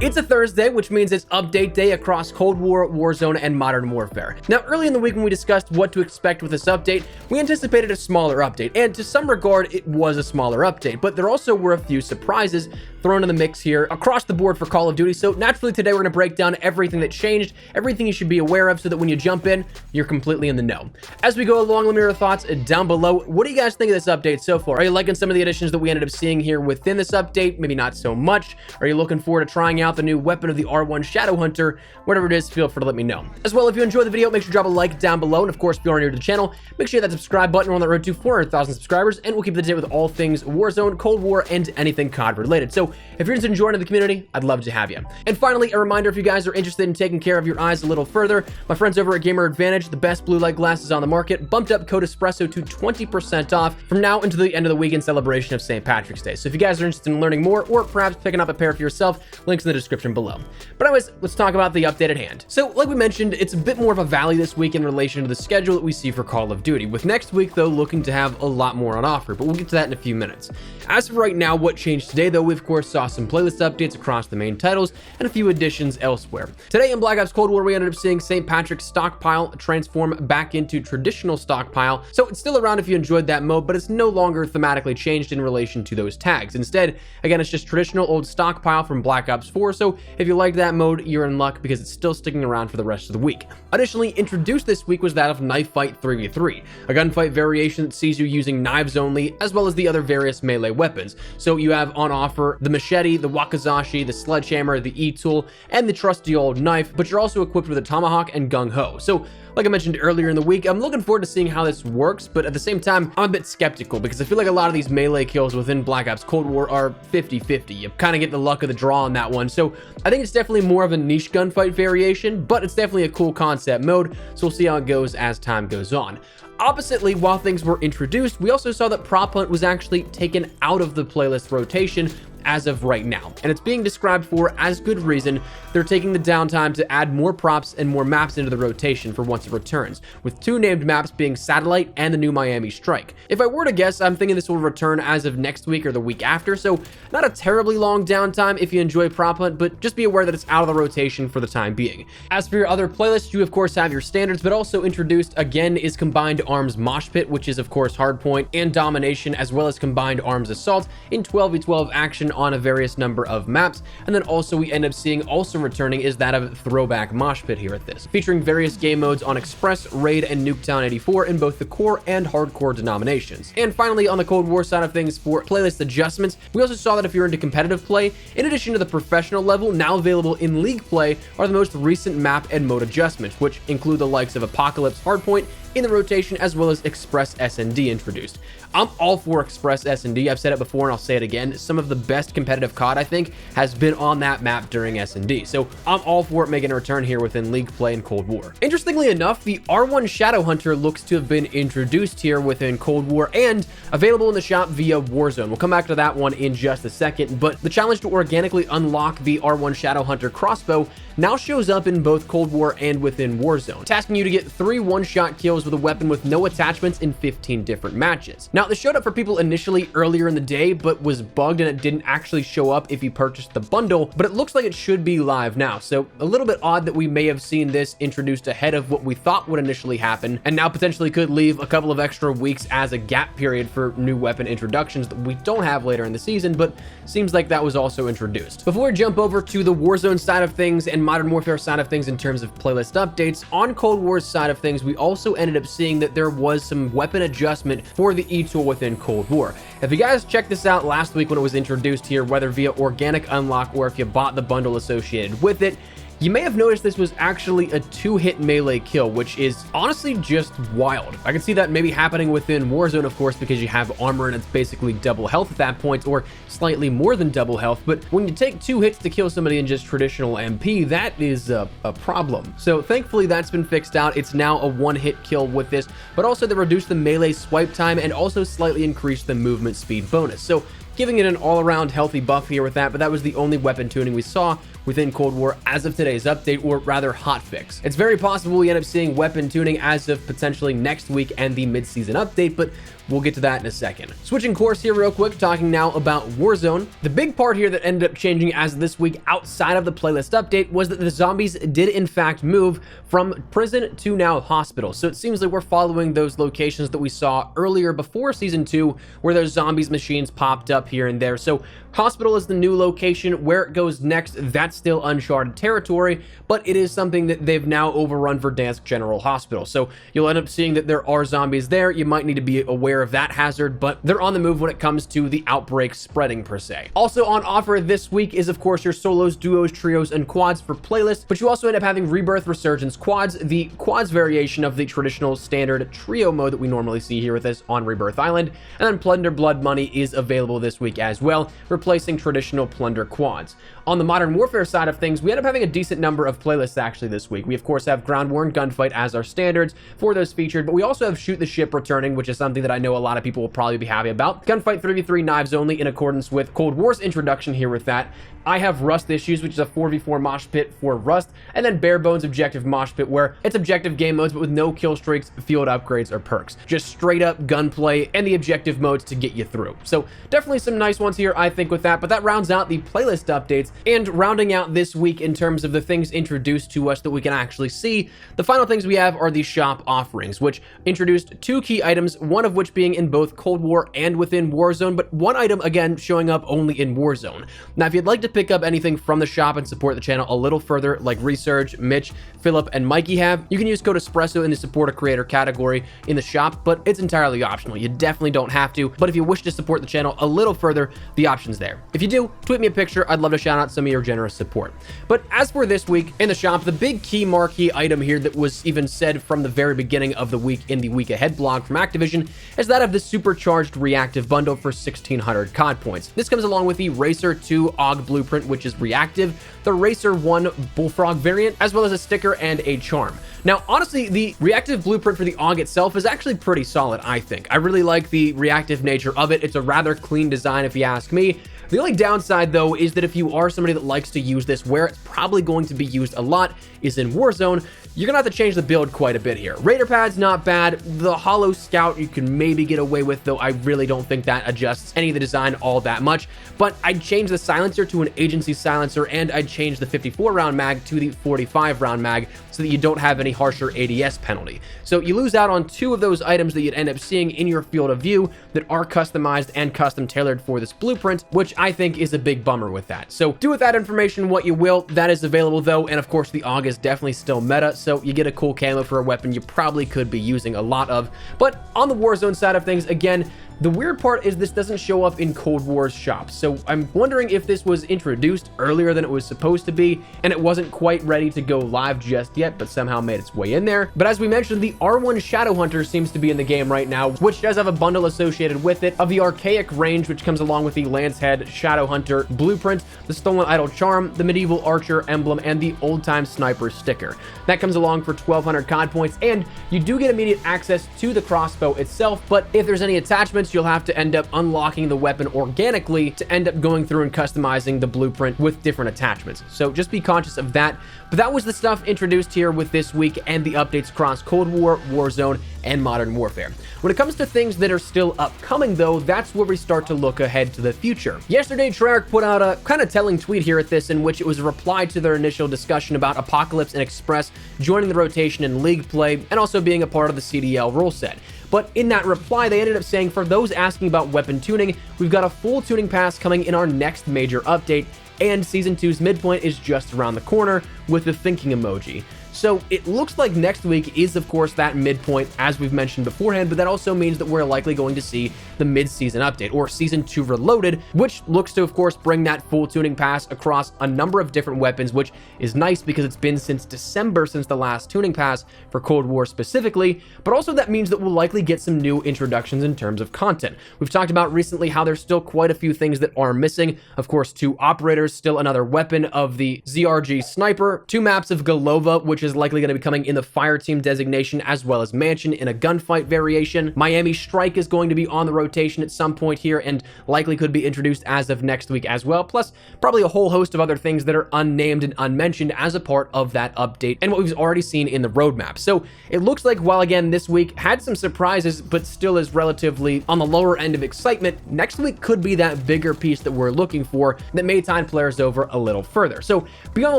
It's a Thursday, which means it's update day across Cold War, Warzone, and Modern Warfare. Now, early in the week when we discussed what to expect with this update, we anticipated a smaller update, and to some regard, it was a smaller update, but there also were a few surprises thrown in the mix here across the board for Call of Duty. So naturally today we're going to break down everything that changed, everything you should be aware of so that when you jump in, you're completely in the know. As we go along, let me know your thoughts down below. What do you guys think of this update so far? Are you liking some of the additions that we ended up seeing here within this update? Maybe not so much. Are you looking forward to trying out the new weapon of the R1 Shadowhunter? Whatever it is, feel free to let me know. As well, if you enjoyed the video, make sure to drop a like down below. And of course, if you are new to the channel, make sure you hit that subscribe button. We're on the road to 400,000 subscribers, and we'll keep you up to date with all things Warzone, Cold War, and anything COD related. So if you're interested in joining the community, I'd love to have you. And finally, a reminder, if you guys are interested in taking care of your eyes a little further, my friends over at Gamer Advantage, the best blue light glasses on the market, bumped up code Espresso to 20% off from now until the end of the week in celebration of St. Patrick's Day. So if you guys are interested in learning more or perhaps picking up a pair for yourself, links in the description below. But anyways, let's talk about the update at hand. So like we mentioned, it's a bit more of a valley this week in relation to the schedule that we see for Call of Duty, with next week though looking to have a lot more on offer, but we'll get to that in a few minutes. As of right now, what changed today though, we of course saw some playlist updates across the main titles and a few additions elsewhere. Today in Black Ops Cold War, we ended up seeing St. Patrick's Stockpile transform back into Traditional Stockpile, so it's still around if you enjoyed that mode, but it's no longer thematically changed in relation to those tags. Instead, again, it's just Traditional Old Stockpile from Black Ops 4, so if you like that mode, you're in luck because it's still sticking around for the rest of the week. Additionally, introduced this week was that of Knife Fight 3v3, a gunfight variation that sees you using knives only, as well as the other various melee weapons. So you have on offer the machete, the wakizashi, the sledgehammer, the e-tool, and the trusty old knife, but you're also equipped with a tomahawk and gung-ho. So like I mentioned earlier in the week, I'm looking forward to seeing how this works, but at the same time, I'm a bit skeptical because I feel like a lot of these melee kills within Black Ops Cold War are 50-50. You kind of get the luck of the draw on that one. So I think it's definitely more of a niche gunfight variation, but it's definitely a cool concept mode. So we'll see how it goes as time goes on. Oppositely, while things were introduced, we also saw that Prop Hunt was actually taken out of the playlist rotation as of right now, and it's being described for as good reason. They're taking the downtime to add more props and more maps into the rotation for once it returns, with two named maps being Satellite and the new Miami Strike. If I were to guess, I'm thinking this will return as of next week or the week after, so not a terribly long downtime if you enjoy Prop Hunt, but just be aware that it's out of the rotation for the time being. As for your other playlists, you of course have your standards, but also introduced again is Combined Arms Mosh Pit, which is of course Hardpoint and Domination, as well as Combined Arms Assault in 12v12 action on a various number of maps. And then also we end up seeing also returning is that of Throwback Mosh Pit here at this, featuring various game modes on Express, Raid, and Nuketown 84 in both the core and hardcore denominations. And finally, on the Cold War side of things for playlist adjustments, we also saw that if you're into competitive play, in addition to the professional level now available in League play, are the most recent map and mode adjustments, which include the likes of Apocalypse Hardpoint in the rotation, as well as Express S&D introduced. I'm all for Express S&D. I've said it before and I'll say it again. Some of the best competitive COD, I think, has been on that map during S&D. So I'm all for it making a return here within League play and Cold War. Interestingly enough, the R1 Shadowhunter looks to have been introduced here within Cold War and available in the shop via Warzone. We'll come back to that one in just a second, but the challenge to organically unlock the R1 Shadowhunter Crossbow now shows up in both Cold War and within Warzone, tasking you to get 3 one-shot kills with a weapon with no attachments in 15 different matches. Now, this showed up for people initially earlier in the day, but was bugged and it didn't actually show up if you purchased the bundle, but it looks like it should be live now. So a little bit odd that we may have seen this introduced ahead of what we thought would initially happen, and now potentially could leave a couple of extra weeks as a gap period for new weapon introductions that we don't have later in the season, but seems like that was also introduced. Before we jump over to the Warzone side of things and Modern Warfare side of things in terms of playlist updates, on Cold War's side of things, we also ended up seeing that there was some weapon adjustment for the E-tool within Cold War. If you guys checked this out last week when it was introduced here, whether via organic unlock or if you bought the bundle associated with it, you may have noticed this was actually a 2-hit melee kill, which is honestly just wild. I can see that maybe happening within Warzone, of course, because you have armor and it's basically double health at that point, or slightly more than double health. But when you take 2 hits to kill somebody in just traditional MP, that is a problem. So thankfully that's been fixed out. It's now a 1-hit kill with this, but also they reduced the melee swipe time and also slightly increased the movement speed bonus. So giving it an all-around healthy buff here with that, but that was the only weapon tuning we saw within Cold War as of today's update, or rather hotfix. It's very possible we end up seeing weapon tuning as of potentially next week and the mid-season update, but We'll get to that in a second. Switching course here real quick, talking now about Warzone. The big part here that ended up changing as of this week outside of the playlist update was that the zombies did in fact move from prison to now hospital. So it seems like we're following those locations that we saw earlier before Season 2, where those zombies machines popped up here and there. So hospital is the new location. Where it goes next, that's still uncharted territory, but it is something that they've now overrun Verdansk General Hospital. So you'll end up seeing that there are zombies there. You might need to be aware of that hazard, but they're on the move when it comes to the outbreak spreading per se. Also on offer this week is of course your solos, duos, trios, and quads for playlists, but you also end up having Rebirth Resurgence quads, the quads variation of the traditional standard trio mode that we normally see here with us on Rebirth Island, and then Plunder Blood Money is available this week as well, replacing traditional Plunder quads. On the Modern Warfare side of things, we end up having a decent number of playlists actually this week. We of course have Ground War and Gunfight as our standards for those featured, but we also have Shoot the Ship returning, which is something that I know a lot of people will probably be happy about. Gunfight 3v3 knives only in accordance with Cold War's introduction here with that. I have Rust Issues, which is a 4v4 mosh pit for Rust, and then Bare Bones Objective Mosh Pit, where it's objective game modes, but with no kill streaks, field upgrades, or perks. Just straight up gunplay and the objective modes to get you through. So definitely some nice ones here, I think, with that, but that rounds out the playlist updates, and rounding out this week in terms of the things introduced to us that we can actually see, the final things we have are the shop offerings, which introduced 2 key items, one of which being in both Cold War and within Warzone, but one item, again, showing up only in Warzone. Now, if you'd like to pick up anything from the shop and support the channel a little further, like Resurge, Mitch, Philip, and Mikey have, you can use code ESPRESSO in the support a creator category in the shop, but it's entirely optional. You definitely don't have to, but if you wish to support the channel a little further, the option's there. If you do, tweet me a picture. I'd love to shout out some of your generous support. But as for this week in the shop, the big key marquee item here that was even said from the very beginning of the week in the week ahead blog from Activision is that of the supercharged reactive bundle for 1600 COD points. This comes along with the Racer 2 AUG Blueprint, which is reactive, the Racer 1 Bullfrog variant, as well as a sticker and a charm. Now, honestly, the reactive blueprint for the AUG itself is actually pretty solid, I think. I really like the reactive nature of it. It's a rather clean design, if you ask me. The only downside, though, is that if you are somebody that likes to use this where it's probably going to be used a lot is in Warzone, you're gonna have to change the build quite a bit here. Raider pad's not bad. The Hollow Scout you can maybe get away with, though I really don't think that adjusts any of the design all that much. But I'd change the silencer to an agency silencer, and I'd change the 54 round mag to the 45 round mag so that you don't have any harsher ADS penalty. So you lose out on 2 of those items that you'd end up seeing in your field of view that are customized and custom tailored for this blueprint, which I think is a big bummer with that. So do with that information what you will. That is available though, and of course the AUG is definitely still meta, so you get a cool camo for a weapon you probably could be using a lot of. But on the Warzone side of things, again, the weird part is this doesn't show up in Cold War's shop, so I'm wondering if this was introduced earlier than it was supposed to be, and it wasn't quite ready to go live just yet, but somehow made its way in there. But as we mentioned, the R1 Shadowhunter seems to be in the game right now, which does have a bundle associated with it of the Archaic range, which comes along with the Lancehead Shadowhunter Blueprint, the Stolen Idol Charm, the Medieval Archer Emblem, and the Old Time Sniper sticker. That comes along for 1200 COD points, and you do get immediate access to the crossbow itself, but if there's any attachments, you'll have to end up unlocking the weapon organically to end up going through and customizing the blueprint with different attachments. So just be conscious of that. But that was the stuff introduced here with this week and the updates across Cold War, Warzone, and Modern Warfare. When it comes to things that are still upcoming though, that's where we start to look ahead to the future. Yesterday, Treyarch put out a kind of telling tweet here at this, in which it was a reply to their initial discussion about Apocalypse and Express joining the rotation in League play and also being a part of the CDL rule set. But in that reply, they ended up saying, for those asking about weapon tuning, we've got a full tuning pass coming in our next major update, and Season 2's midpoint is just around the corner with the thinking emoji. So it looks like next week is, of course, that midpoint, as we've mentioned beforehand, but that also means that we're likely going to see the mid-season update, or Season 2 Reloaded, which looks to, of course, bring that full tuning pass across a number of different weapons, which is nice because it's been since December since the last tuning pass for Cold War specifically, but also that means that we'll likely get some new introductions in terms of content. We've talked about recently how there's still quite a few things that are missing. Of course, 2 operators, still another weapon of the ZRG Sniper, 2 maps of Golova, which is is likely going to be coming in the fire team designation, as well as mansion in a gunfight variation. Miami strike is going to be on the rotation at some point here and likely could be introduced as of next week as well, plus probably a whole host of other things that are unnamed and unmentioned as a part of that update and what we've already seen in the roadmap. So it looks like, while again this week had some surprises but still is relatively on the lower end of excitement, next week could be that bigger piece that we're looking for that may tide players over a little further. So be on the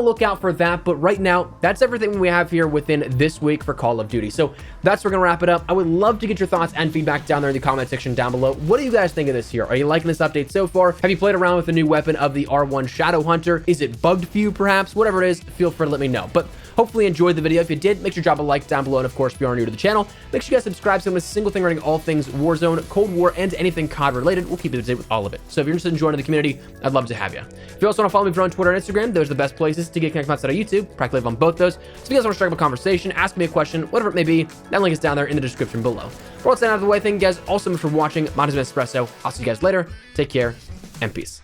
lookout for that, but right now that's everything we have here within this week for Call of Duty. So that's where we're gonna wrap it up. I would love to get your thoughts and feedback down there in the comment section down below. What do you guys think of this here? Are you liking this update so far? Have you played around with the new weapon of the R1 Shadowhunter? Is it bugged for you perhaps? Whatever it is, feel free to let me know. But hopefully you enjoyed the video. If you did, make sure to drop a like down below, and of course, if you are new to the channel, make sure you guys subscribe so I'm a single thing running all things Warzone, Cold War, and anything COD related. We'll keep you up to date with all of it. So if you're interested in joining the community, I'd love to have you. If you also want to follow me on Twitter and Instagram, those are the best places to get connected outside of YouTube. Practically live on both those. So if you guys want to strike up a conversation, ask me a question, whatever it may be, that link is down there in the description below. For all that's out of the way, thank you guys all so much for watching. My name is Espresso. I'll see you guys later. Take care and peace.